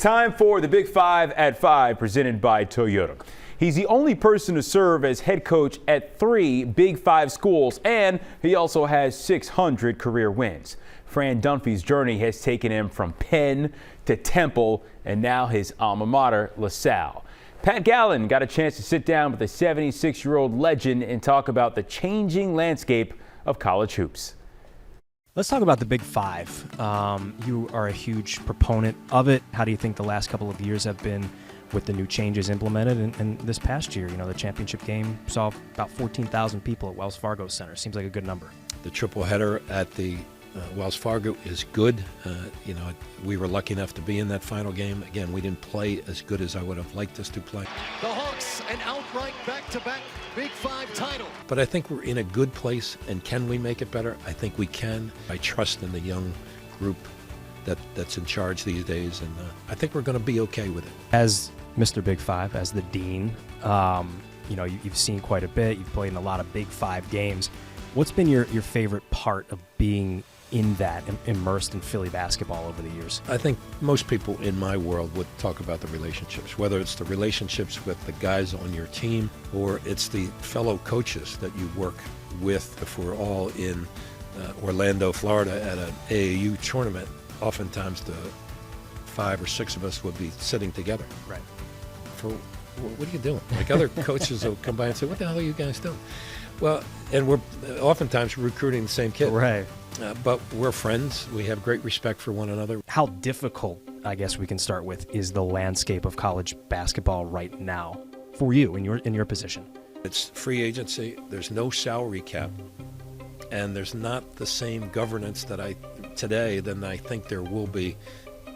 time for the Big 5 at 5 presented by Toyota. He's the only person to serve as head coach at 3 Big 5 schools, and he also has 600 career wins. Fran Dunphy's journey has taken him from Penn to Temple and now his alma mater, Salle. Pat Gallen got a chance to sit down with the 76-year-old legend and talk about the changing landscape of college hoops. Let's talk about the Big 5. You are a huge proponent of it. How do you think the last couple of years have been with the new changes implemented? And this past year, you know, the championship game saw about 14,000 people at Wells Fargo Center. Seems like a good number. The triple header at the Wells Fargo is good. You know, we were lucky enough to be in that final game. Again, we didn't play as good as I would have liked us to play. The Hawks, an outright back-to-back Big 5 title. But I think we're in a good place, and can we make it better? I think we can. I trust in the young group that's in charge these days, and I think we're going to be okay with it. As Mr. Big 5, as the dean, you know, you've seen quite a bit. You've played in a lot of Big 5 games. What's been your favorite part of being in that, immersed in Philly basketball over the years? I think most people in my world would talk about the relationships, whether it's the relationships with the guys on your team or it's the fellow coaches that you work with. If we're all in Orlando, Florida at an AAU tournament, oftentimes the 5 or 6 of us would be sitting together. Right. For what are you doing? Like other coaches will come by and say, what the hell are you guys doing? Well, and we're oftentimes recruiting the same kid. Right. But we're friends. We have great respect for one another. How difficult, I guess we can start with, is the landscape of college basketball right now for you in your position? It's free agency. There's no salary cap. And there's not the same governance today than I think there will be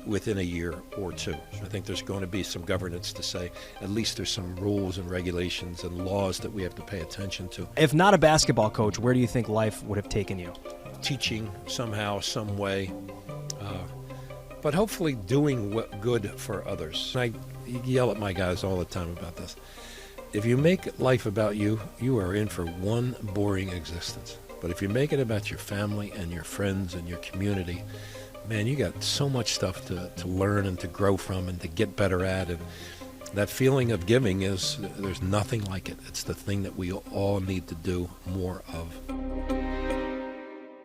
within a year or two. I think there's going to be some governance to say at least there's some rules and regulations and laws that we have to pay attention to. If not a basketball coach, where do you think life would have taken you? Teaching somehow, some way, but hopefully doing good for others. I yell at my guys all the time about this. If you make life about you, you are in for one boring existence. But if you make it about your family and your friends and your community, man, you got so much stuff to learn and to grow from and to get better at. And that feeling of giving there's nothing like it. It's the thing that we all need to do more of.